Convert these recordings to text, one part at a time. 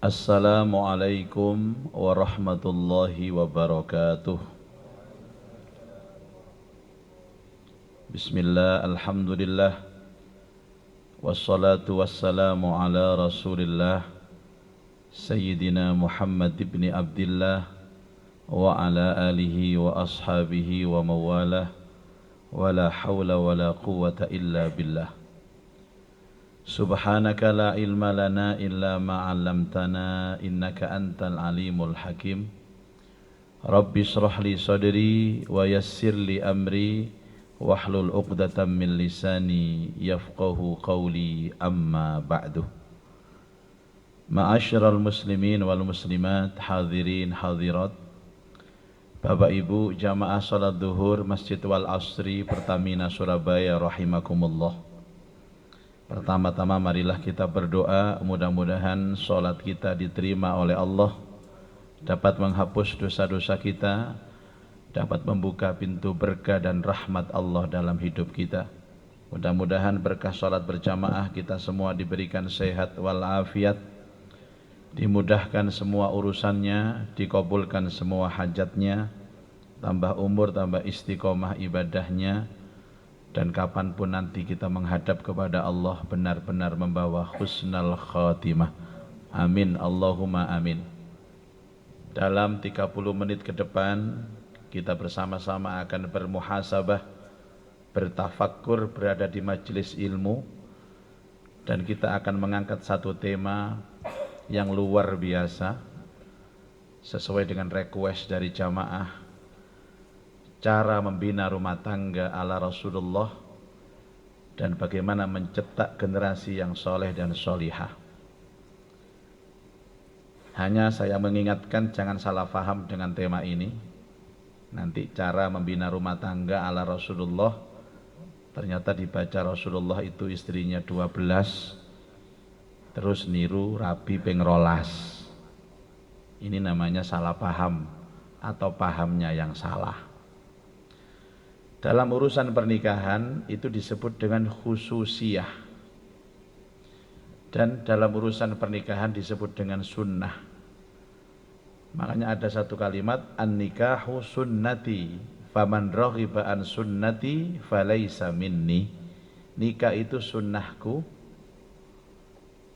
Assalamualaikum warahmatullahi wabarakatuh. Bismillah, alhamdulillah, wassalatu wassalamu ala rasulillah Sayyidina Muhammad ibn Abdillah wa ala alihi wa ashabihi wa mawalah, wa la hawla wa la quwwata illa billah. Subhanaka la ilma lana illa ma 'allamtana innaka antal alimul hakim. Rabbi shrah li sadri wa yassir li amri wahlul 'uqdatam min lisani yafqahu qawli, amma ba'du. Ma'asyiral muslimin wal muslimat, hadirin hadirat, Bapak Ibu jamaah salat zuhur Masjid Wal Asri Pertamina Surabaya rahimakumullah. Pertama-tama marilah kita berdoa, mudah-mudahan sholat kita diterima oleh Allah, dapat menghapus dosa-dosa kita, dapat membuka pintu berkah dan rahmat Allah dalam hidup kita. Mudah-mudahan berkah sholat berjamaah kita semua diberikan sehat walafiat, dimudahkan semua urusannya, dikabulkan semua hajatnya, tambah umur, tambah istiqomah ibadahnya, dan kapanpun nanti kita menghadap kepada Allah benar-benar membawa husnal khatimah. Amin, Allahumma amin. Dalam 30 menit ke depan kita bersama-sama akan bermuhasabah, bertafakkur, berada di majelis ilmu, dan kita akan mengangkat satu tema yang luar biasa sesuai dengan request dari jamaah, cara membina rumah tangga ala Rasulullah dan bagaimana mencetak generasi yang soleh dan solihah. Hanya saya mengingatkan jangan salah faham dengan tema ini. Nanti cara membina rumah tangga ala Rasulullah, ternyata dibaca Rasulullah itu istrinya 12, terus niru Rabi ping 12. Ini namanya salah paham atau pahamnya yang salah. Dalam urusan pernikahan itu disebut dengan khususiyah, dan dalam urusan pernikahan disebut dengan sunnah. Makanya ada satu kalimat, an-nikahu sunnati faman raghiba an sunnati falaysa minni. Nikah itu sunnahku,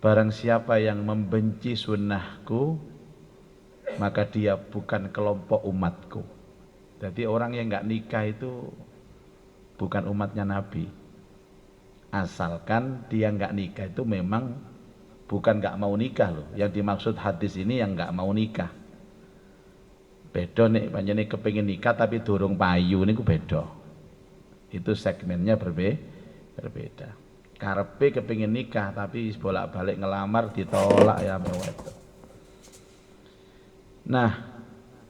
barang siapa yang membenci sunnahku maka dia bukan kelompok umatku. Jadi orang yang enggak nikah itu bukan umatnya Nabi, asalkan dia enggak nikah. Itu memang bukan enggak mau nikah loh. Yang dimaksud hadis ini yang enggak mau nikah. Beda nih, panjene kepengin nikah tapi durung payu niku beda. Itu segmennya berbeda. Karepe kepengin nikah tapi bolak-balik ngelamar ditolak ya itu. Nah,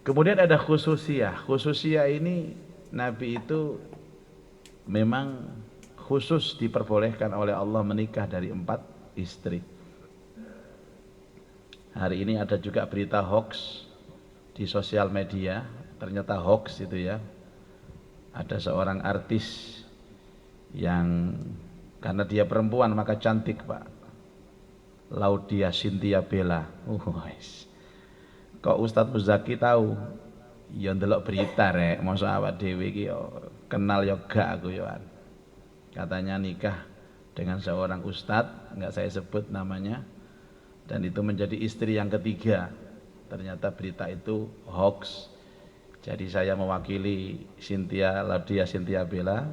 kemudian ada khususiyah. Khususiyah ini Nabi itu memang khusus diperbolehkan oleh Allah menikah dari 4 istri. Hari ini ada juga berita hoax di sosial media, ternyata hoax itu ya. Ada seorang artis yang karena dia perempuan maka cantik Pak, Laudya Chintya Bella. Kok Ustadz Muzaki tahu? Ya ndelok berita rek, masa awak dhewe iki yo kenal yo gak aku yo. Katanya nikah dengan seorang ustadz, enggak saya sebut namanya, dan itu menjadi istri yang ketiga. Ternyata berita itu hoax. Jadi saya mewakili Laudya Chintya Bella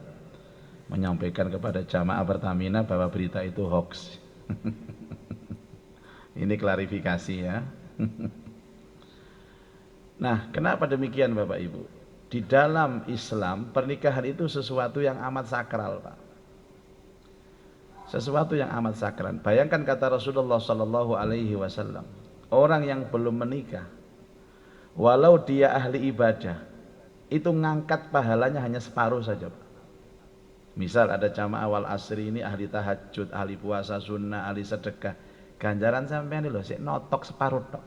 menyampaikan kepada jamaah Pertamina bahwa berita itu hoax. Ini klarifikasi ya. Nah, kenapa demikian Bapak Ibu? Di dalam Islam, pernikahan itu sesuatu yang amat sakral, Pak. Sesuatu yang amat sakral. Bayangkan kata Rasulullah sallallahu alaihi wasallam, orang yang belum menikah, walau dia ahli ibadah, itu ngangkat pahalanya hanya separuh saja, Pak. Misal ada jamaah Wal Asri ini ahli tahajud, ahli puasa sunnah, ahli sedekah. Ganjaran sampean lho sik notok separuh tok.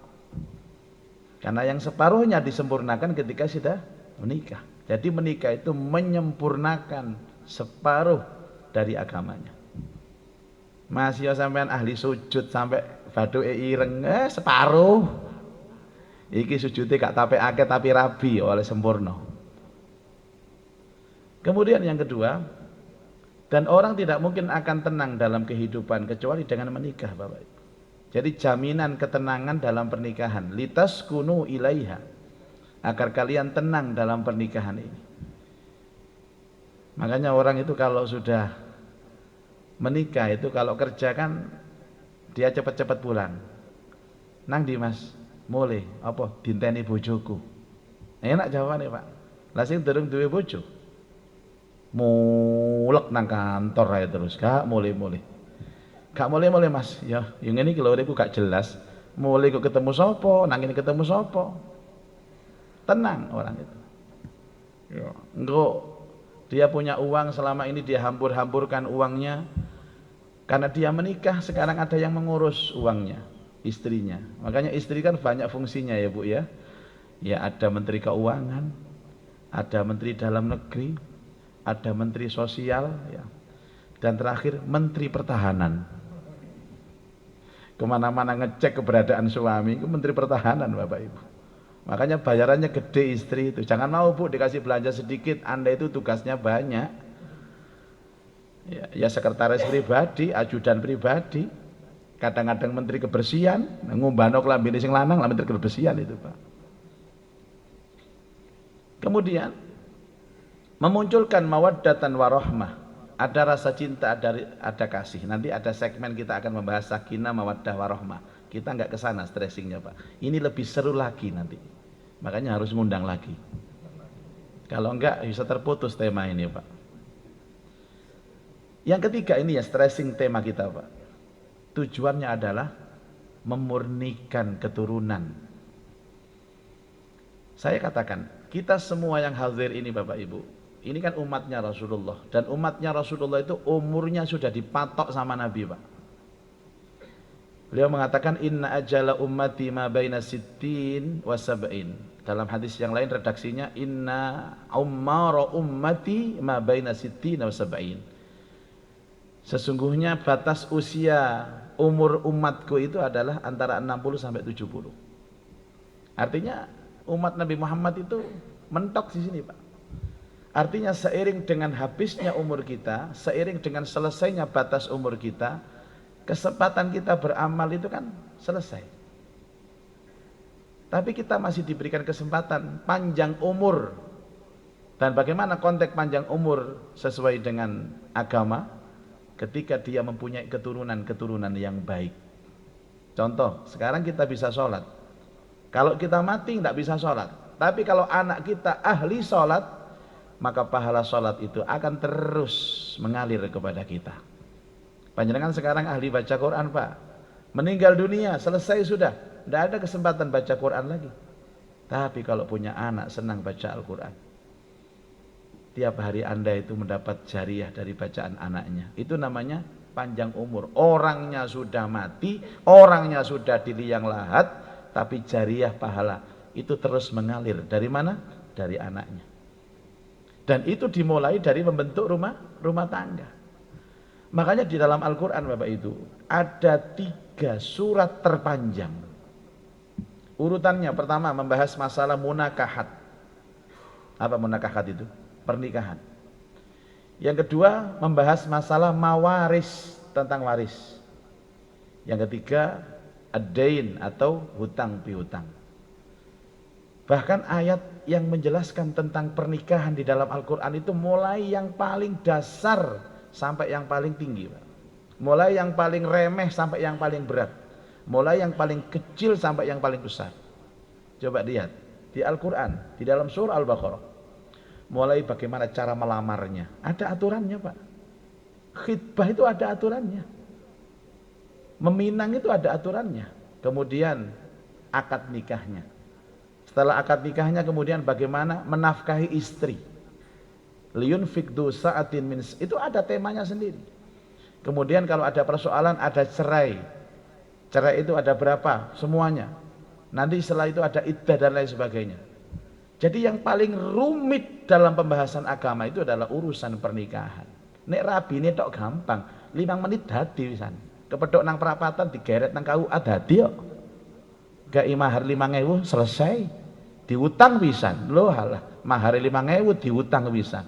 Karena yang separuhnya disempurnakan ketika sudah menikah. Jadi menikah itu menyempurnakan separuh dari agamanya. Masih sampean ahli sujud sampai bathuke ireng, separuh. Iki sujudnya gak tapekake tapi rabi oleh sempurna. Kemudian yang kedua, dan orang tidak mungkin akan tenang dalam kehidupan kecuali dengan menikah, Bapak Ibu. Jadi jaminan ketenangan dalam pernikahan, litaskunu ilaiha, agar kalian tenang dalam pernikahan ini. Makanya orang itu kalau sudah menikah itu kalau kerja kan dia cepat-cepat pulang. Nang di Mas, mulai apa dinteni bojoku. Enak jawabannya, Pak. Lah sing durung duwe bojo mulek nang kantor ae terus, gak mulai-mulai. Gak mulai-mulai Mas, ya yang ini kalau aku gak jelas. Mulai kok ketemu sopo, nang ini ketemu sopo. Tenang orang itu. Ya, enggak dia punya uang selama ini dia hambur-hamburkan uangnya. Karena dia menikah sekarang ada yang mengurus uangnya, istrinya. Makanya istri kan banyak fungsinya ya Bu ya. Ya ada menteri keuangan, ada menteri dalam negeri, ada menteri sosial ya. Dan terakhir menteri pertahanan. Kemana-mana ngecek keberadaan suami itu menteri pertahanan Bapak Ibu. Makanya bayarannya gede istri itu. Jangan mau Bu dikasih belanja sedikit, Anda itu tugasnya banyak. Ya sekretaris pribadi, ajudan pribadi, kadang-kadang menteri kebersihan, ngumbano klambine sing lanang lah menteri kebersihan itu Pak. Kemudian memunculkan mawaddatan warahmah, ada rasa cinta, ada kasih. Nanti ada segmen kita akan membahas sakinah, mawaddah, warahmah. Kita nggak ke sana stressingnya Pak. Ini lebih seru lagi nanti. Makanya harus ngundang lagi. Kalau enggak bisa terputus tema ini Pak. Yang ketiga ini ya stressing tema kita Pak. Tujuannya adalah memurnikan keturunan. Saya katakan, kita semua yang hadir ini Bapak Ibu, ini kan umatnya Rasulullah. Dan umatnya Rasulullah itu umurnya sudah dipatok sama Nabi Pak. Beliau mengatakan, inna ajala ummati ma baina sittin wa sab'in. Dalam hadis yang lain redaksinya, inna ummara ummati ma baina sittin wa sab'in. Sesungguhnya batas usia umur umatku itu adalah antara 60 sampai 70. Artinya umat Nabi Muhammad itu mentok di sini Pak. Artinya seiring dengan habisnya umur kita, seiring dengan selesainya batas umur kita, kesempatan kita beramal itu kan selesai. Tapi kita masih diberikan kesempatan panjang umur. Dan bagaimana konteks panjang umur sesuai dengan agama? Ketika dia mempunyai keturunan-keturunan yang baik. Contoh, sekarang kita bisa sholat. Kalau kita mati tidak bisa sholat. Tapi kalau anak kita ahli sholat, maka pahala sholat itu akan terus mengalir kepada kita. Panjenengan sekarang ahli baca Quran Pak. Meninggal dunia, selesai sudah. Tidak ada kesempatan baca Quran lagi. Tapi kalau punya anak senang baca Al-Quran, tiap hari Anda itu mendapat jariah dari bacaan anaknya. Itu namanya panjang umur. Orangnya sudah mati, orangnya sudah di liang lahat, tapi jariah pahala itu terus mengalir. Dari mana? Dari anaknya. Dan itu dimulai dari membentuk rumah tangga. Makanya di dalam Al-Quran Bapak itu ada 3 surat terpanjang. Urutannya pertama membahas masalah munakahat. Apa munakahat itu? Pernikahan. Yang kedua membahas masalah mawaris, tentang waris. Yang ketiga ad-dain atau hutang piutang. Bahkan ayat yang menjelaskan tentang pernikahan di dalam Al-Quran itu mulai yang paling dasar sampai yang paling tinggi Pak. Mulai yang paling remeh sampai yang paling berat. Mulai yang paling kecil sampai yang paling besar. Coba lihat di Al-Quran, di dalam surah Al-Baqarah. Mulai bagaimana cara melamarnya, ada aturannya Pak. Khitbah itu ada aturannya. Meminang itu ada aturannya. Kemudian akad nikahnya. Setelah akad nikahnya kemudian bagaimana menafkahi istri. Liyunfik du sa'atin min, itu ada temanya sendiri. Kemudian kalau ada persoalan ada cerai. Cerai itu ada berapa? Semuanya. Nanti setelah itu ada iddah dan lain sebagainya. Jadi yang paling rumit dalam pembahasan agama itu adalah urusan pernikahan. Nek rabi ini tok gampang, 5 menit dadi wisan. Kepethuk nang perapatan digeret nang KUA dadi kok. Gak mahar 5.000 selesai. Diutang pisan. Lho halah, mahar 5.000 diutang pisan.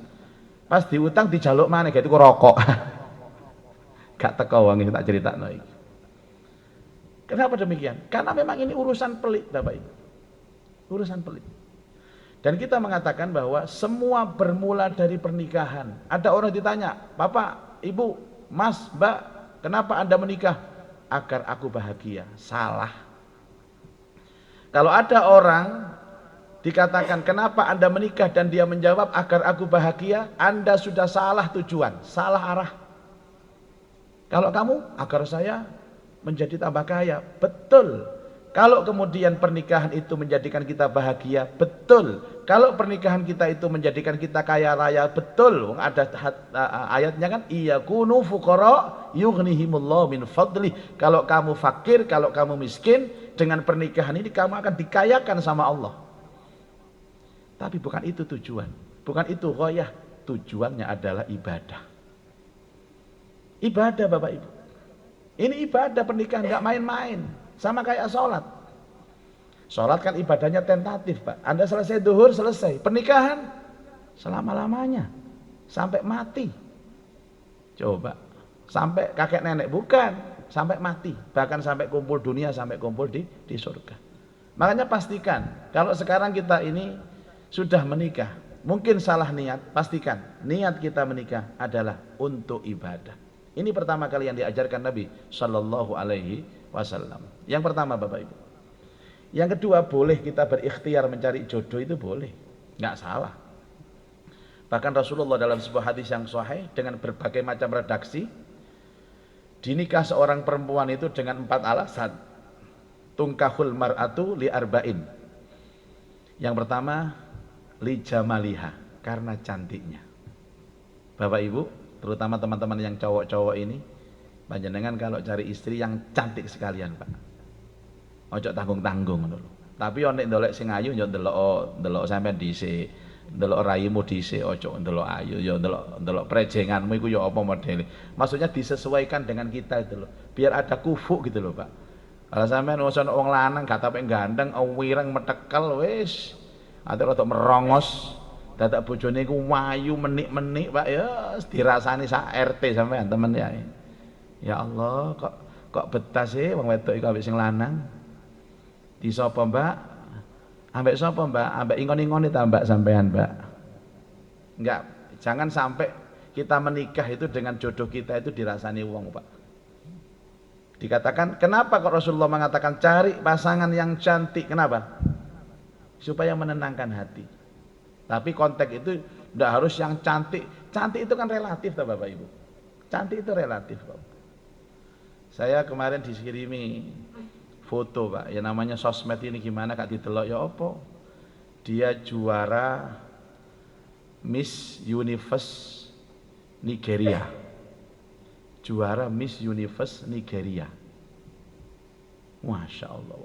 Pas diutang dijaluk maneh gitu rokok. Gak teko wong tak critakno iki. Kenapa demikian? Karena memang ini urusan pelit Bapak Ibu. Urusan pelit. Dan kita mengatakan bahwa semua bermula dari pernikahan. Ada orang ditanya, Bapak, Ibu, Mas, Mbak, kenapa Anda menikah? Agar aku bahagia. Salah. Kalau ada orang dikatakan kenapa Anda menikah dan dia menjawab agar aku bahagia, Anda sudah salah tujuan, salah arah. Kalau kamu agar saya menjadi tambah kaya, betul. Kalau kemudian pernikahan itu menjadikan kita bahagia, betul. Kalau pernikahan kita itu menjadikan kita kaya raya, betul. Ada ayatnya kan, iyakunu fuqara yughnihimullahu min fadli. Kalau kamu fakir, kalau kamu miskin, dengan pernikahan ini kamu akan dikayakan sama Allah. Tapi bukan itu tujuan, bukan itu ghayah. Tujuannya adalah ibadah. Ibadah Bapak Ibu. Ini ibadah pernikahan, nggak main-main. Sama kayak sholat. Sholat kan ibadahnya tentatif Pak. Anda selesai duhur, selesai. Pernikahan selama-lamanya. Sampai mati. Coba. Sampai kakek nenek, bukan. Sampai mati. Bahkan sampai kumpul dunia, sampai kumpul di surga. Makanya pastikan, kalau sekarang kita ini sudah menikah, mungkin salah niat, pastikan niat kita menikah adalah untuk ibadah. Ini pertama kali yang diajarkan Nabi Shallallahu Alaihi Wasallam. Yang pertama Bapak Ibu. Yang kedua, boleh kita berikhtiar mencari jodoh, itu boleh, nggak salah. Bahkan Rasulullah dalam sebuah hadis yang sahih dengan berbagai macam redaksi, dinikah seorang perempuan itu dengan 4 alasan. Tungkahul mar'atu li arba'in. Yang pertama, li jamaliha, karena cantiknya. Bapak Ibu, terutama teman-teman yang cowok-cowok ini, panjenengan kalau cari istri yang cantik sekalian Pak, ojo tanggung-tanggung dulu. Tapi nek ndolek sing ayu yo ndelok sampean dhisik, ndelok raimu dhisik, ojo ndelok ayu, yo ndelok prejenganmu iku yo apa modele. Maksudnya disesuaikan dengan kita itu loh. Biar ada kufu gitu loh Pak. Kalau sampean ono wong lanang gak tapek gandeng, wireng metekel wis, ate rada merongos. Dadak bojone iku wayu menik-menik Pak, ya dirasani sak RT sampean temen ya. Ya Allah, kok betah sih wong wedok iku ambek sing lanang. Di sapa Mbak? Ambek sapa Mbak? Ambek ingon-ingone ta Mbak sampean Mbak? Enggak, jangan sampai kita menikah itu dengan jodoh kita itu dirasani wong Pak. Dikatakan, kenapa kok Rasulullah mengatakan cari pasangan yang cantik? Kenapa? Supaya menenangkan hati. Tapi konteks itu tidak harus yang cantik. Cantik itu kan relatif toh Bapak Ibu. Cantik itu relatif Pak. Saya kemarin dikirimi foto Pak, ya namanya sosmed ini gimana Kak didelok ya apa? Dia juara Miss Universe Nigeria. Juara Miss Universe Nigeria. Masya Allah.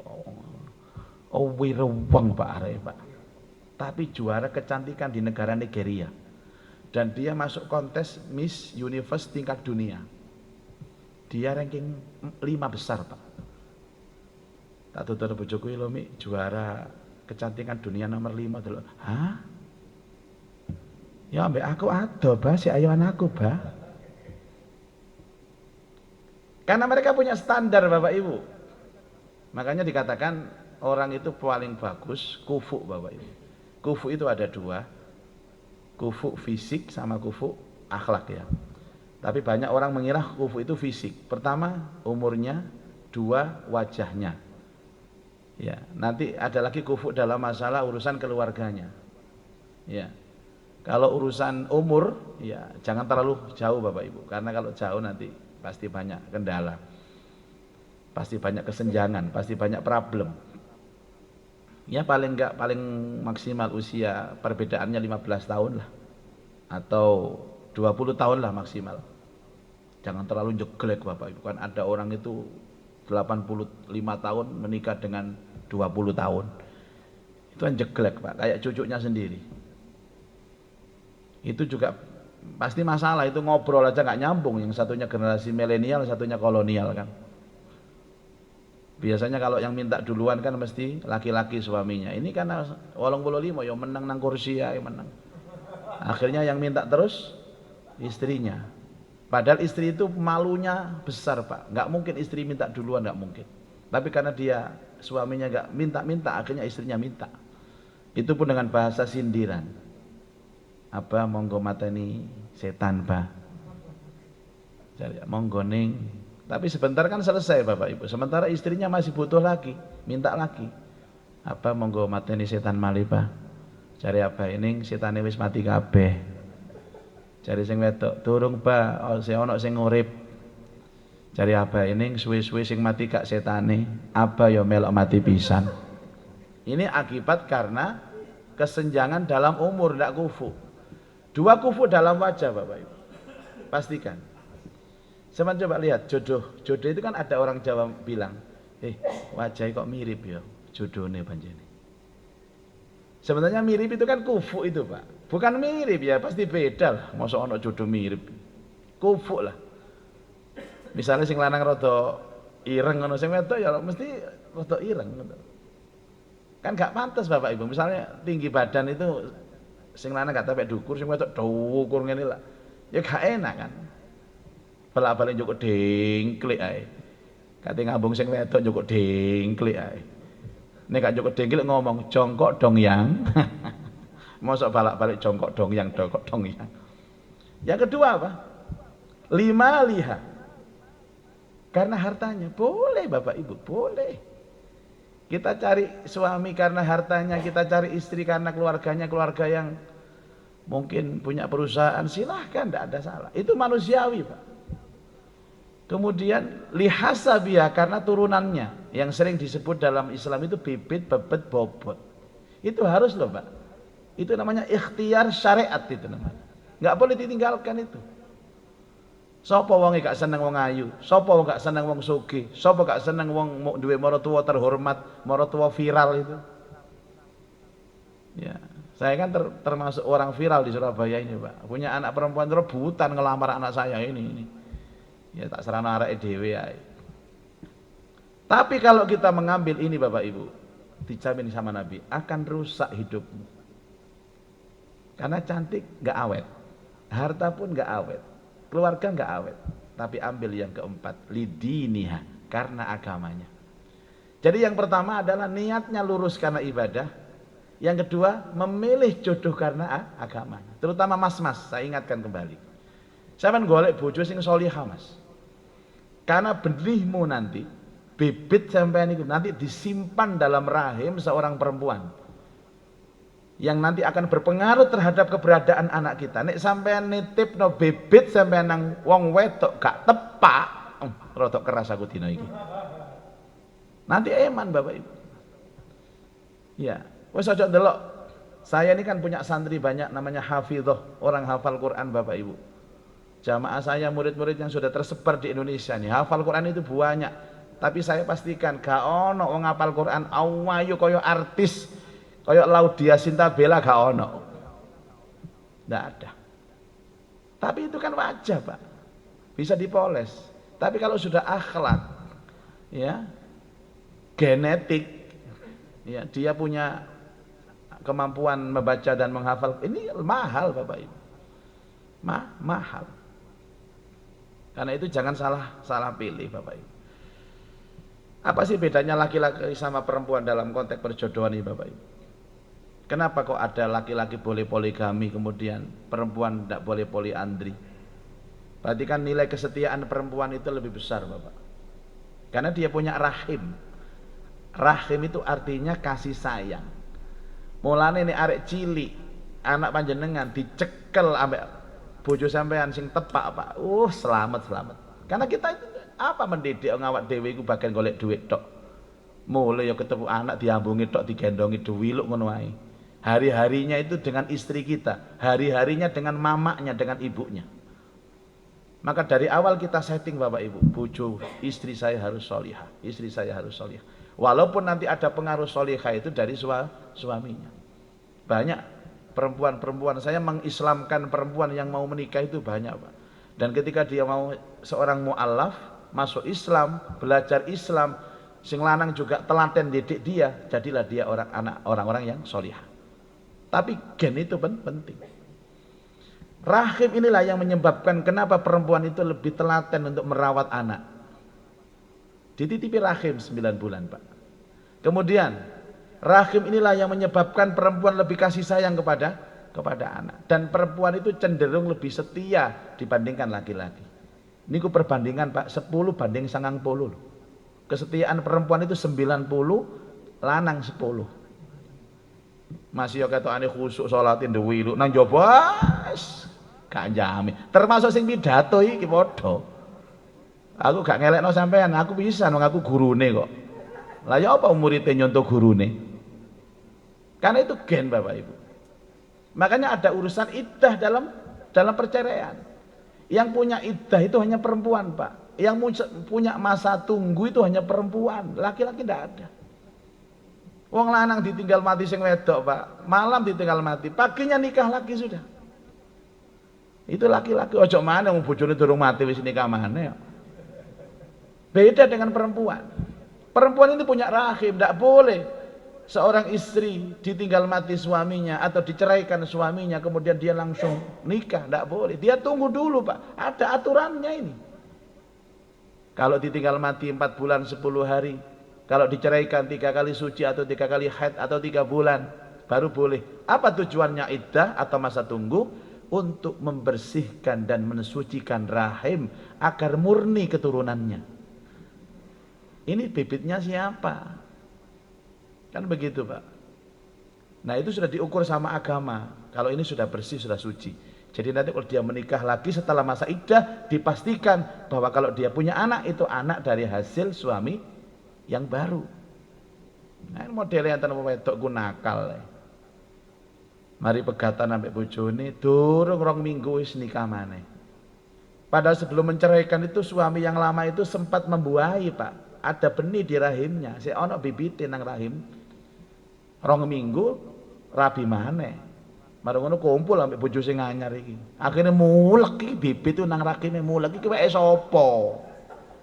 Oh wirewang Pak arek Pak. Tapi juara kecantikan di negara Nigeria. Dan dia masuk kontes Miss Universe tingkat dunia. Dia ranking 5 besar Pak. Tak tutur bojoku lho Mi, juara kecantikan dunia nomor 5 dulu. Hah? Ya ambek aku ado Bah, si ayo anakku Bah. Karena mereka punya standar Bapak Ibu. Makanya dikatakan orang itu paling bagus kufu Bapak Ibu. Kufu itu ada 2, kufu fisik sama kufu akhlak ya. Tapi banyak orang mengira kufu itu fisik. Pertama umurnya, 2 wajahnya. Ya, nanti ada lagi kufu dalam masalah urusan keluarganya. Ya. Kalau urusan umur, ya jangan terlalu jauh Bapak Ibu. Karena kalau jauh nanti pasti banyak kendala. Pasti banyak kesenjangan, pasti banyak problem. Ya paling enggak, paling maksimal usia perbedaannya 15 tahun lah. Atau 20 tahun lah maksimal. Jangan terlalu jeglek Bapak Ibu. Kan ada orang itu 85 tahun menikah dengan 20 tahun. Itu kan jeglek Pak, kayak cucunya sendiri. Itu juga Pasti masalah itu, ngobrol aja nggak nyambung, yang satunya generasi milenial, satunya kolonial kan. Biasanya kalau yang minta duluan kan mesti laki-laki suaminya. Ini karena 85 ya menang nang kursi ya menang. Akhirnya yang minta terus istrinya. Padahal istri itu malunya besar Pak. Nggak mungkin istri minta duluan, nggak mungkin. Tapi karena dia suaminya nggak minta-minta, akhirnya istrinya minta. Itu pun dengan bahasa sindiran. Apa monggo mateni setan Pak. Jadi monggo ning. Tapi sebentar kan selesai Bapak Ibu. Sementara istrinya masih butuh lagi, minta lagi. Apa monggo mateni setan malih Pak. Cari apa ini setane wis mati kabeh. Cari sing wedok, durung Pak, sing ana sing urip. Cari apa ini suwe-suwe sing mati kak setane. Apa ya melok mati pisan. Ini akibat karena kesenjangan dalam umur, ndak kufu. Dua kufu dalam wajah Bapak Ibu. Pastikan. Sama coba lihat jodoh itu kan ada orang Jawa bilang, wajahnya kok mirip ya, jodohnya panjene. Sebenarnya mirip itu kan kufu itu Pak, bukan mirip ya, pasti beda lah. Masa ono jodoh mirip, kufu lah. Misalnya sing lanang rada ireng, ono sing wedok ya mesti rada ireng. Kan gak pantas Bapak Ibu. Misalnya tinggi badan itu sing lanang gak tapek dukur, sing wedok dukur ngene lah, ya gak enak kan. Pelak-balik njukuk dengklik ae. Kate ngambung sing wedok njukuk dengklik ae. Nek gak njukuk dengklik ngomong jongkok dong yang. Mosok balak-balik jongkok dong yang. Yang kedua apa? Lima liha. Karena hartanya. Boleh Bapak Ibu, boleh. Kita cari suami karena hartanya, kita cari istri karena keluarganya, keluarga yang mungkin punya perusahaan, silahkan, tidak ada salah. Itu manusiawi Pak. Kemudian lihasabiyah karena turunannya yang sering disebut dalam Islam itu bibit, bebet, bobot. Itu harus loh Pak. Itu namanya ikhtiar syariat itu namanya. Nggak boleh ditinggalkan itu. Sopo wong gak seneng wong ayu, sopo wong gak seneng wong sugih, sopo gak seneng wong duwe maratuwa terhormat, maratuwa viral itu. Ya, saya kan termasuk orang viral di Surabaya ini Pak. Punya anak perempuan rebutan ngelamar anak saya ini. Ya tak serana arek dhewe ae. Tapi kalau kita mengambil ini Bapak Ibu, dijamin sama Nabi, akan rusak hidupmu. Karena cantik gak awet, harta pun gak awet, keluarga gak awet. Tapi ambil yang keempat, lidiniha, karena agamanya. Jadi yang pertama adalah niatnya lurus karena ibadah. Yang kedua, memilih jodoh karena agamanya. Terutama mas-mas, saya ingatkan kembali. Sampeyan golek bojo sing sholihah Mas. Karena benihmu nanti, bibit sampean itu nanti disimpan dalam rahim seorang perempuan yang nanti akan berpengaruh terhadap keberadaan anak kita. Nek sampean nitip no bibit sampean nang wong wedok gak tepak, rodok keras aku dina iki. Nanti eman Bapak Ibu. Ya, wis aja ndelok. Saya ini kan punya santri banyak namanya hafidhah, orang hafal Quran Bapak Ibu. Jamaah saya, murid-murid yang sudah tersebar di Indonesia nih, hafal Quran itu banyak. Tapi saya pastikan gak ono wong hafal Quran awayu koyo artis, koyo Laudia Sintabela gak ono. Nggak ada. Tapi itu kan wajah Pak, bisa dipoles. Tapi kalau sudah akhlak, ya, genetik, ya, dia punya kemampuan membaca dan menghafal, ini mahal Bapak Ibu, mahal. Karena itu jangan salah pilih Bapak Ibu. Apa sih bedanya laki-laki sama perempuan dalam konteks perjodohan ini Bapak Ibu? Kenapa kok ada laki-laki boleh poligami kemudian perempuan tidak boleh poliandri? Berarti kan nilai kesetiaan perempuan itu lebih besar Bapak. Karena dia punya rahim. Rahim itu artinya kasih sayang. Mulane ini arek cilik, anak panjenengan dicekel ambek bojo sampean sing tepak Pak. Selamat. Karena kita itu apa mendidik ngawak dhewe iku bagian golek duit tok. Mulai ya ketemu anak diambungi tok, digendongi duwiluk ngono wae. Hari-harinya itu dengan istri kita, hari-harinya dengan mamaknya, dengan ibunya. Maka dari awal kita setting Bapak Ibu, bojo istri saya harus sholihah, istri saya harus sholihah. Walaupun nanti ada pengaruh sholihah itu dari suaminya. Banyak Perempuan-perempuan, saya mengislamkan perempuan yang mau menikah itu banyak, Pak. Dan ketika dia mau seorang mu'alaf, masuk Islam, belajar Islam, sing lanang juga telaten didik dia, jadilah dia orang-orang yang solihah. Tapi gen itu penting. Rahim inilah yang menyebabkan kenapa perempuan itu lebih telaten untuk merawat anak. Dititipi rahim 9 bulan, Pak. Kemudian rahim inilah yang menyebabkan perempuan lebih kasih sayang kepada anak. Dan perempuan itu cenderung lebih setia dibandingkan laki-laki. Ini ku perbandingan, Pak, 10 banding 90. Kesetiaan perempuan itu 90, lanang 10. Masih yo ketokane khusuk salatin dewi lu nang jaba gak jamin. Termasuk sing pidato iki padha. Aku gak ngelekno sampean, aku bisa nang aku gurune kok. Lah ya apa muridnya nyontoh gurune? Karena itu gen, Bapak Ibu. Makanya ada urusan iddah dalam perceraian. Yang punya iddah itu hanya perempuan, Pak. Yang punya masa tunggu itu hanya perempuan, laki-laki tidak ada. Wong lanang ditinggal mati sing wedok, Pak. Malam ditinggal mati, paginya nikah lagi sudah. Itu laki-laki. Ojo mana wong bojone durung mati wis nikah maneh. Beda dengan perempuan. Perempuan ini punya rahim, tidak boleh seorang istri ditinggal mati suaminya atau diceraikan suaminya kemudian dia langsung nikah, tidak boleh. Dia tunggu dulu, Pak. Ada aturannya ini. Kalau ditinggal mati 4 bulan 10 hari, kalau diceraikan 3 kali suci atau 3 kali haid atau 3 bulan, baru boleh. Apa tujuannya iddah atau masa tunggu? Untuk membersihkan dan mensucikan rahim agar murni keturunannya. Ini bibitnya siapa? Kan begitu, Pak. Nah, itu sudah diukur sama agama. Kalau ini sudah bersih, sudah suci. Jadi nanti kalau dia menikah lagi setelah masa iddah, dipastikan bahwa kalau dia punya anak, itu anak dari hasil suami yang baru. Nah, modelnya yang tanpa wedok ku nakal. Mari pegatan sampai bojone, durung 2 minggu wis nikah maneh. Padahal sebelum menceraikan itu suami yang lama itu sempat membuahi, Pak. Ada benih di rahimnya, si ono bibite nang rahim. 2 minggu rabi maneh. Marang ngono kumpul ambek bojo sing anyar iki. Akhirnya mulek iki bibit itu nang rahime mulek iki weke sapa?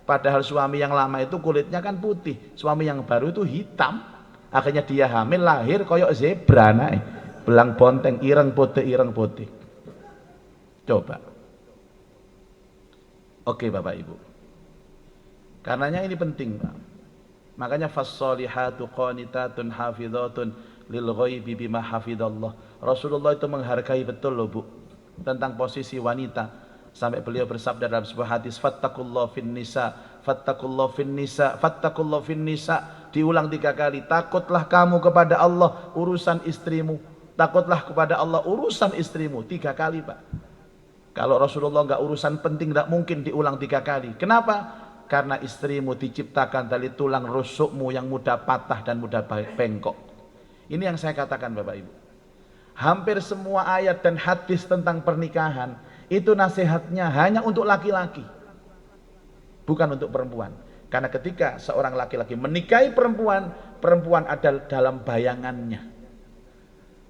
Padahal suami yang lama itu kulitnya kan putih, suami yang baru itu hitam. Akhirnya dia hamil lahir koyok zebra nae. Belang bonteng ireng putih. Coba. Oke, Bapak Ibu. Karenanya ini penting, Pak. Makanya fas-solihatu qanitatun hafizatun lil ghaibi bima hafidallah. Rasulullah itu menghargai betul loh, Bu, tentang posisi wanita. Sampai beliau bersabda dalam sebuah hadis, fattakullah fin nisa, fattakullah fin nisa, fattakullah fin nisa. Diulang 3 kali, takutlah kamu kepada Allah urusan istrimu. Takutlah kepada Allah urusan istrimu. 3 kali, Pak. Kalau Rasulullah enggak urusan penting, enggak mungkin diulang 3 kali. Kenapa? Karena istrimu diciptakan dari tulang rusukmu yang mudah patah dan mudah bengkok. Ini yang saya katakan, Bapak Ibu. Hampir semua ayat dan hadis tentang pernikahan itu nasihatnya hanya untuk laki-laki, bukan untuk perempuan. Karena ketika seorang laki-laki menikahi perempuan, perempuan ada dalam bayangannya.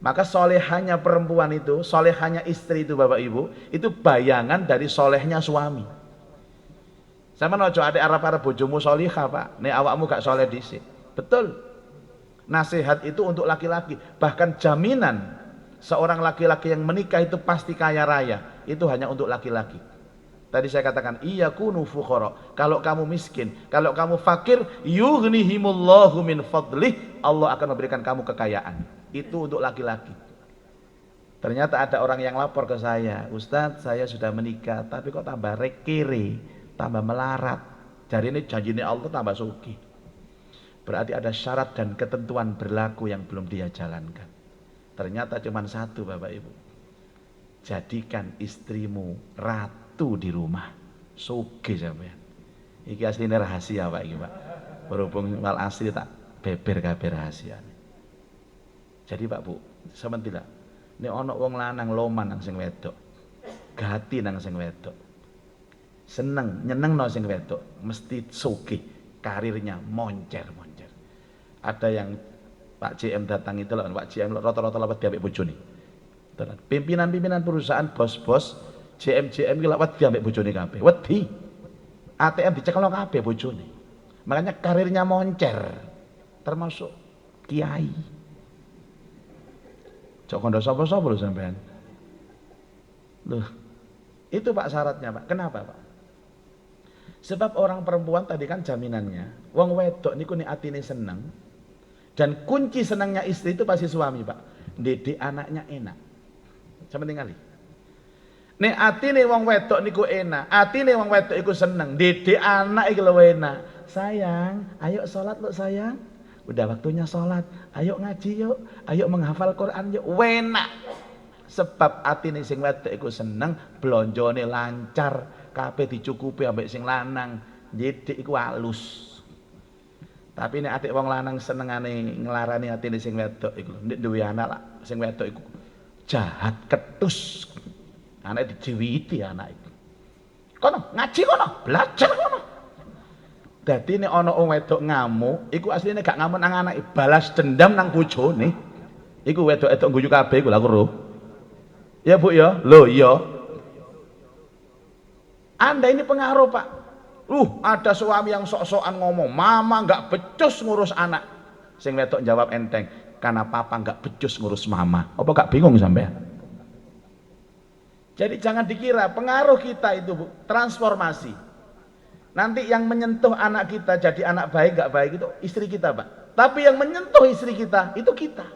Maka solehanya perempuan itu, solehanya istri itu, Bapak Ibu, itu bayangan dari solehnya suami. Sama nojo adek arab-arab bojomu solihah, Pak. Nek awakmu gak soleh dhisik. Betul. Nasihat itu untuk laki-laki. Bahkan jaminan seorang laki-laki yang menikah itu pasti kaya raya. Itu hanya untuk laki-laki. Tadi saya katakan, iyakunu fuqara. Kalau kamu miskin, kalau kamu fakir, yughnihimullahu min fadlih. Allah akan memberikan kamu kekayaan. Itu untuk laki-laki. Ternyata ada orang yang lapor ke saya, Ustadz, saya sudah menikah, tapi kok tambah kere, tambah melarat. Jadi ini janjinya Allah tambah suki. Berarti ada syarat dan ketentuan berlaku yang belum dia jalankan. Ternyata cuma satu, Bapak Ibu. Jadikan istrimu ratu di rumah. Suki sampean. Iki aslinya rahasia, Pak, iki, Pak. Berhubung wal asli tak beber kabeh rahasia. Jadi, Pak, Bu, sementara ini ono wong lanang loman nang sing wedok. Gati nang sing wedok. Seneng, nyeneng no sing wedok, mesti sugih, karirnya moncer. Ada yang Pak JM datang itu loh, Pak JM rata-rata lewat diapik bojone. Pimpinan-pimpinan perusahaan, bos-bos, JM-JM ki lak wedi ambek bojone kabeh. Wedi. ATM dicekelno kabeh bojone. Makanya karirnya moncer. Termasuk kiai. Cok kondo sapa-sapa lho sampean. Loh, itu Pak syaratnya Pak. Kenapa Pak? Sebab orang perempuan tadi kan jaminannya, wong wedok niku nek atine seneng, dan kunci senangnya istri itu pasti suami Pak. Didik anaknya enak. Sepenting kali. Nek atine wong wedok niku enak, atine wong wedok iku seneng, didik anak iki lho enak. Sayang, ayo sholat loh sayang. Udah waktunya sholat, ayo ngaji yuk, ayo menghafal Quran yuk. Enak. Sebab atine sing wedok iku seneng, blonjone lancar. Kabeh dicukupi ambek sing lanang, didik iku halus. Tapi nek atik wong lanang senengane nglarani atine sing wedok iku, nek duwe anak lah sing wedok iku jahat ketus. Anake dijiwiti anak iku. Kono ngaji kono, belajar kono. Dadi nek ana wong wedok ngamuk, iku asline gak ngamuk nang anake, balas dendam nang bojone. Iku wedok-wedok guyu kabeh iku lha karo. Ya Bu ya, lho iya. Anda ini pengaruh Pak. Ada suami yang sok-sokan ngomong, mama nggak becus ngurus anak. Sing wedok jawab enteng, karena papa nggak becus ngurus mama. Apa gak bingung sampean? Jadi jangan dikira pengaruh kita itu Bu, transformasi. Nanti yang menyentuh anak kita jadi anak baik nggak baik itu istri kita Pak. Tapi yang menyentuh istri kita itu kita.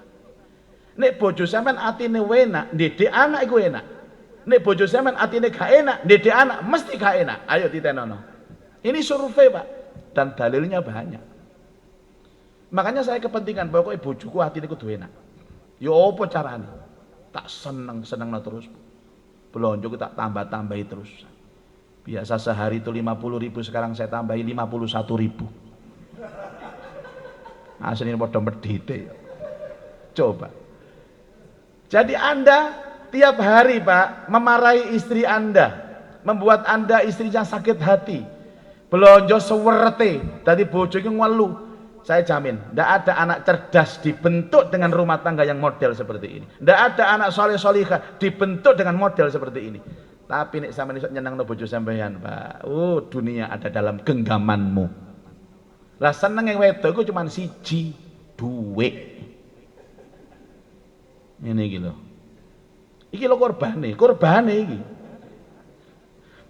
Nek bojo sampean atine enak, didik anak iku enak. Nek bojo sampean atine gak enak, didik anak mesti gak enak. Ayo ditenono. Ini survei Pak, dan dalilnya banyak. Makanya saya kepentingan pokoknya bojoku atine kudu enak. Ya apa carane? Tak seneng terus. Belonjo tak tambah-tambahi terus. Biasa sehari itu 50.000, sekarang saya tambahi 51.000. Asline padha medhite. Coba. Jadi Anda tiap hari Pak memarahi istri Anda, membuat Anda istrinya sakit hati, belonjo sewerete, tadi bojo iki ngelu. Saya jamin, tidak ada anak cerdas dibentuk dengan rumah tangga yang model seperti ini. Tidak ada anak soleh solihah dibentuk dengan model seperti ini. Tapi nek sampeyan iso nyenengno bojo sampeyan Pak, dunia ada dalam genggamanmu. Lah seneng yang wedok iku cuma siji, duit. Ini iki lho. Iki lo korbane iki.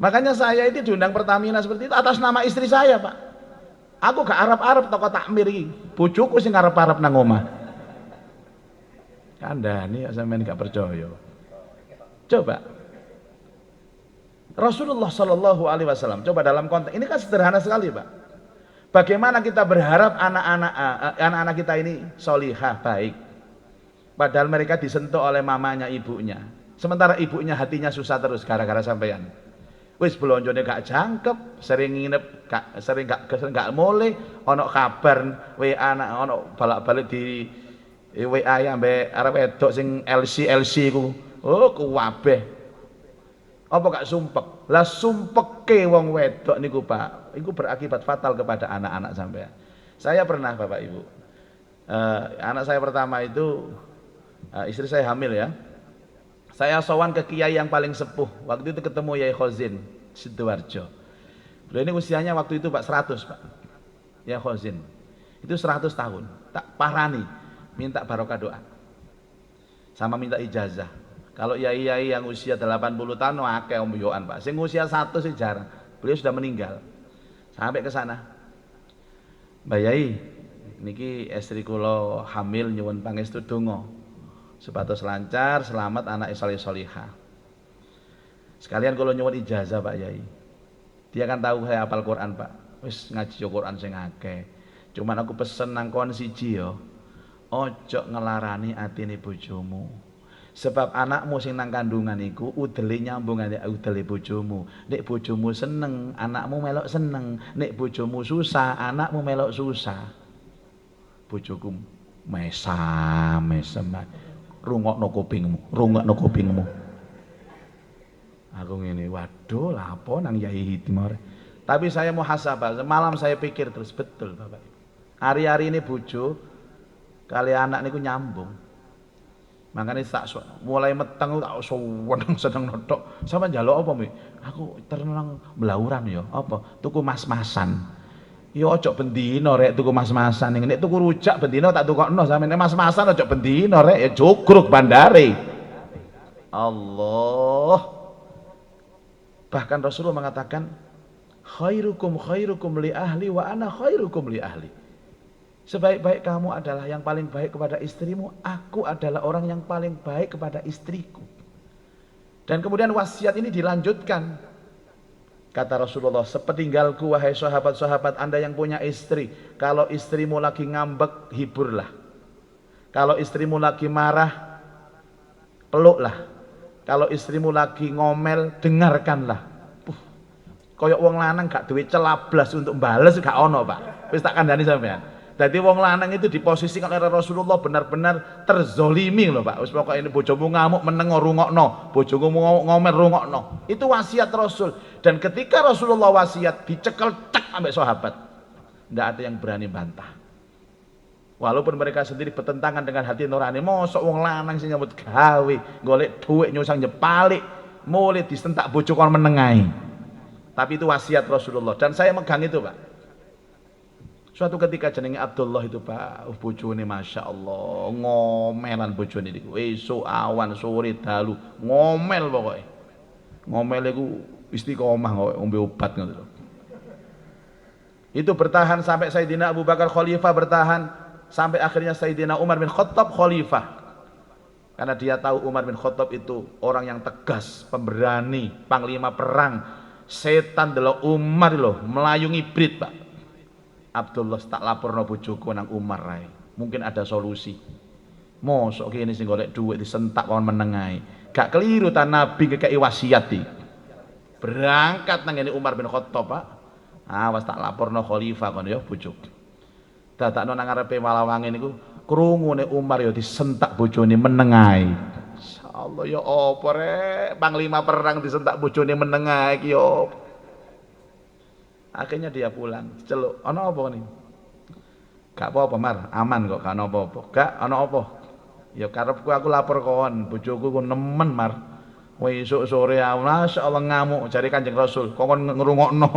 Makanya saya itu diundang Pertamina seperti itu atas nama istri saya Pak. Aku gak arep-arep toko takmir iki. Bojoku sing arep-arep nang omah. Kandhane sampeyan gak percaya. Coba. Rasulullah Shallallahu Alaihi Wasallam. Coba dalam konteks ini kan sederhana sekali Pak. Bagaimana kita berharap anak-anak kita ini solihah baik. Padahal mereka disentuh oleh mamanya, ibunya. Sementara ibunya hatinya susah terus gara-gara sampean. Wis belonjone gak jangkep, sering nginep, sering gak mulai, ono kabar WA anak ono balak-balik di WA ya mbek arep wedok sing LC ku. Kuwabeh. Apa gak sumpek? Lah sumpeke wong wedok niku Pak, iku berakibat fatal kepada anak-anak sampean. Saya pernah Bapak Ibu. Anak saya pertama itu istri saya hamil ya. Saya sowan ke kiai yang paling sepuh. Waktu itu ketemu Yai Khozin Sidoarjo. Beliau ini usianya waktu itu Pak 100 Pak. Yai Khozin. Itu 100 tahun. Tak parani minta barokah doa. Sama minta ijazah. Kalau yai-yai yang usia 80 tahun akeh omyoan Pak. Sing usia 100 sih jarang. Beliau sudah meninggal. Sampai ke sana. Mbak Yai, niki istri kula hamil nyuwun pangestu donga. Supados lancar, selamat anak soleh solihah. Sekalian kalau nyuwun ijazah Pak Yai. Dia kan tahu saya hafal Quran Pak. Wis ngaji Quran sing akeh. Cuman aku pesen nang kon siji yo. Ojo ngelarani atine bojomu. Sebab anakmu sing nang kandungan iku udele nyambung ambek udele bojomu. Nek bojomu seneng, anakmu melok seneng. Nek bojomu susah, anakmu melok susah. Bojoku mesam. Rungokno kupingmu. Aku ngene, waduh lah apa nang Yai Timor. Tapi saya muhasabah, malam saya pikir terus betul Bapak. Hari-hari ini bojo kali anak niku nyambung. Makanya mulai meteng tak seneng notok. Sama njaluk apa Mi? Aku terkenang belauran ya. Apa? Tuku mas-masan. Ya ojo bendino rek tuku mas-masan. Nek tuku rujak bendino tak tukokno sampeyan. Nek mas-masan ojo bendino rek ya jugruk bandare. Allah. Bahkan Rasulullah mengatakan khairukum khairukum li ahli wa ana khairukum li ahli. Sebaik-baik kamu adalah yang paling baik kepada istrimu, aku adalah orang yang paling baik kepada istriku. Dan kemudian wasiat ini dilanjutkan. Kata Rasulullah, sepeninggalku wahai sahabat-sahabat Anda yang punya istri, kalau istrimu lagi ngambek, hiburlah. Kalau istrimu lagi marah, peluklah. Kalau istrimu lagi ngomel, dengarkanlah. Koyok wong lanang gak duwe celablas untuk bales gak ono, Pak. Wis tak kandhani sampean. Jadi wong lanang itu diposisikan oleh Rasulullah benar-benar terzolimi loh Pak. Wis pokoke ini bojomu ngamuk meneng rungokno, bojomu ngomel rungokno. Itu wasiat Rasul. Dan ketika Rasulullah wasiat dicekel cek ambek sahabat. Enggak ada yang berani bantah. Walaupun mereka sendiri bertentangan dengan hati nurani. Mosok wong lanang sing nyambut gawe, golek dhuwit nyusang nyepalik, mulai disentak bojo kon menengai. Tapi itu wasiat Rasulullah dan saya megang itu Pak. Suatu ketika jenenge Abdullah itu Pak, bojone Masya Allah, ngomelan bojone niku. Esuk awan sore dalu ngomel pokoknya. Ngomel iku istiqomah kok ngombe obat ngono lho. Itu bertahan sampai Sayyidina Abu Bakar khalifah, bertahan sampai akhirnya Sayyidina Umar bin Khattab khalifah. Karena dia tahu Umar bin Khattab itu orang yang tegas, pemberani, panglima perang. Setan delok Umar lho, melayung ibrit Pak. Abdullah tak laporno bojoku nang Umar rai. Mungkin ada solusi. Mosok kene sing golek dhuwit disentak kon menengai. Gak keliru ta Nabi ngekeki wasiat iki. Berangkat nang ngene Umar bin Khattab, Pak. Awas tak laporno khalifah kon ya bojoku. Dadakno nang ngarepe Malawange niku krungune Umar ya disentak bojone menengai. Insyaallah ya apa rek, panglima perang disentak bojone menengai iki ya. Akhirnya dia pulang, celuk, ana apa nih? Gak apa-apa Mar, aman kok, gak ana apa-apa. Gak ana apa. Ya karepku aku lapor kon, bojoku ku nemen Mar. Esuk sore masyaallah ngamuk jare Kanjeng Rasul, kon ngrungokno.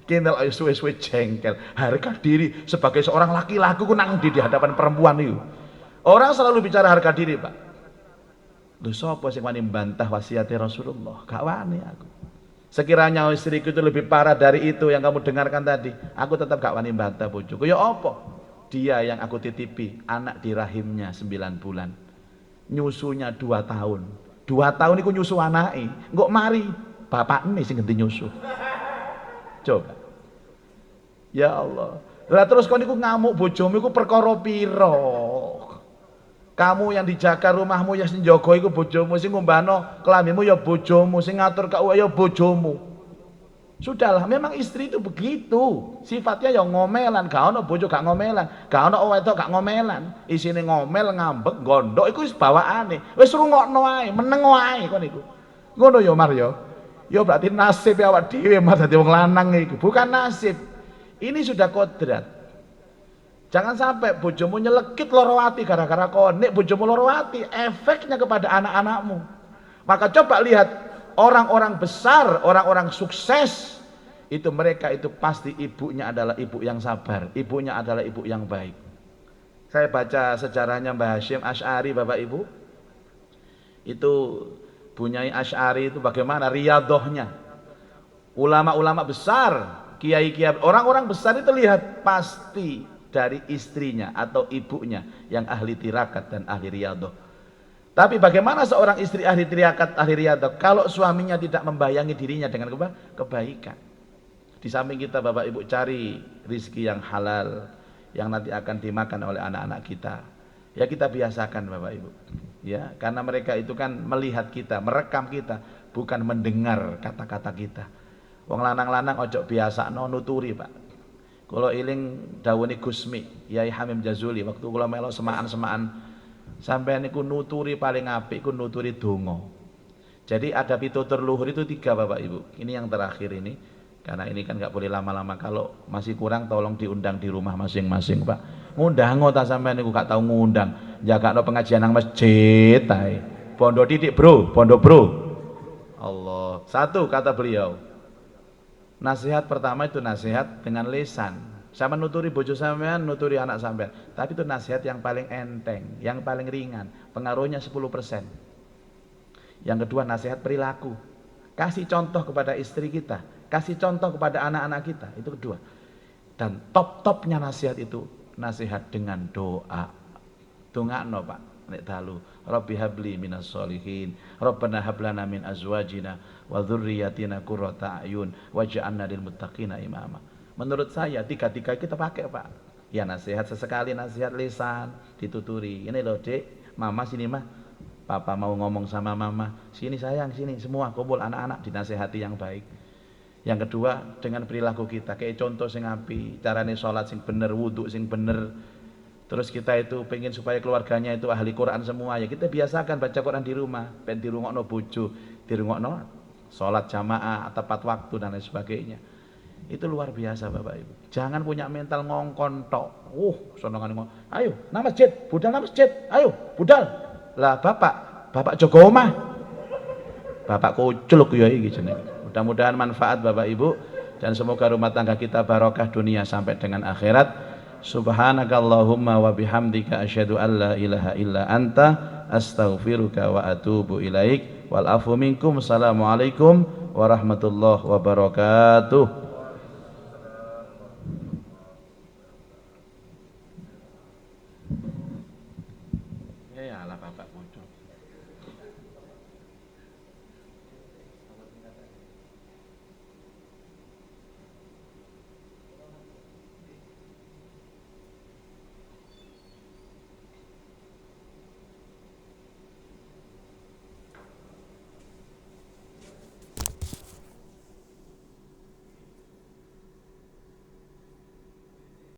Kintel ayo suwe-suwe jengkel. Harga diri sebagai seorang laki-laki ku nang di hadapan perempuan itu. Orang selalu bicara harga diri, Pak. Lho sapa sing wani mbantah wasiatnya Rasulullah? Gak wani aku. Sekiranya istriku itu lebih parah dari itu yang kamu dengarkan tadi, aku tetap gak wani bantah bojoku. Ya apa? Dia yang aku titipi, anak di rahimnya 9 bulan. Nyusunya 2 tahun. 2 tahun iku nyusu anake. Engko mari bapakne sing ganti nyusu. Coba. Ya Allah. Lah terus kon iku ngamuk bojomu iku perkara pira? Kamu yang dijaga rumahmu ya sing jaga iku bojomu, sing ngombano klambimu ya bojomu, sing ngatur keuangan ya bojomu. Sudahlah, memang istri itu begitu. Sifatnya ya ngomelan, gak ono bojo gak ngomelan, gak ono wedok gak ngomelan. Isine ngomel, ngambek, gondok iku wis bawaane. Wis rungokno ae, meneng wae kon iku. Ngono ya Mar ya. Ya berarti nasib ya awak dhewe Mar dadi wong lanang iku, bukan nasib. Ini sudah kodrat. Jangan sampai bojomu nyelekit loro ati gara-gara kon. Nek bojomu loro ati, efeknya kepada anak-anakmu. Maka coba lihat orang-orang besar, orang-orang sukses, itu mereka itu pasti ibunya adalah ibu yang sabar, ibunya adalah ibu yang baik. Saya baca sejarahnya Mbah Hashim Asy'ari, Bapak Ibu. Itu Bunyai Asy'ari itu bagaimana riyadohnya. Ulama-ulama besar, kiai-kiai, orang-orang besar itu lihat pasti dari istrinya atau ibunya yang ahli tirakat dan ahli riyadah. Tapi bagaimana seorang istri ahli tirakat, ahli riyadah kalau suaminya tidak membayangi dirinya dengan kebaikan? Di samping kita Bapak Ibu cari rizki yang halal yang nanti akan dimakan oleh anak-anak kita. Ya kita biasakan Bapak Ibu. Ya, karena mereka itu kan melihat kita, merekam kita, bukan mendengar kata-kata kita. Wong lanang-lanang ojo biasa nuturi, Pak. Kalau iling dawuhne Gusmi, Yai Hamim Jazuli waktu kula melo semaan-semaan sampeyan niku nuturi paling apik ku nuturi donga. Jadi ada pitutur luhur itu 3 Bapak Ibu. Ini yang terakhir ini. Karena ini kan nggak boleh lama-lama. Kalau masih kurang tolong diundang di rumah masing-masing, Pak. Ngundang ta sampean niku gak tau ngundang. Jagakno pengajian nang masjid ae. Bondo titik, Bro, bondo, Bro. Allah. Satu kata beliau. Nasihat pertama itu nasihat dengan lisan. Sama nuturi bojo sampean, nuturi anak sampean. Tapi itu nasihat yang paling enteng, yang paling ringan. Pengaruhnya 10%. Yang kedua nasihat perilaku. Kasih contoh kepada istri kita, kasih contoh kepada anak-anak kita, itu kedua. Dan top-topnya nasihat itu nasihat dengan doa. Dongakno Pak, nek dalu. Rabbi habli minas solihin, Rabbana hablana min azwajina wa dzurriyyatina qurrata a'yun waj'alna lil muttaqina imama. Menurut saya tiga-tiga kita pakai Pak. Ya nasihat sesekali, nasihat lisan, dituturi. Ini loh Dek, Mama sini mah. Papa mau ngomong sama Mama, sini sayang, sini semua kumpul anak-anak dinasehati yang baik. Yang kedua dengan perilaku kita, kayak contoh sing api, carane sholat sing bener, wudhu sing bener. Terus kita itu pengen supaya keluarganya itu ahli Quran semua, ya kita biasakan baca Quran di rumah, ben dirungokno bojo, dirungokno sholat jamaah tepat waktu dan lain sebagainya. Itu luar biasa Bapak Ibu. Jangan punya mental ngongkon tok. Senengan ngomong, ayo nang masjid, budal nang masjid, ayo budal. Lah bapak Joko omah. Bapak kuculuk ya iki jenenge. Mudah-mudahan manfaat Bapak Ibu dan semoga rumah tangga kita barokah dunia sampai dengan akhirat. Subhanakallahumma wa bihamdika asyhadu an la ilaha illa anta astaghfiruka wa atubu ilaik. Wal afu minkum. Assalamualaikum warahmatullahi wabarakatuh. Ya lah Bapak kuculuk.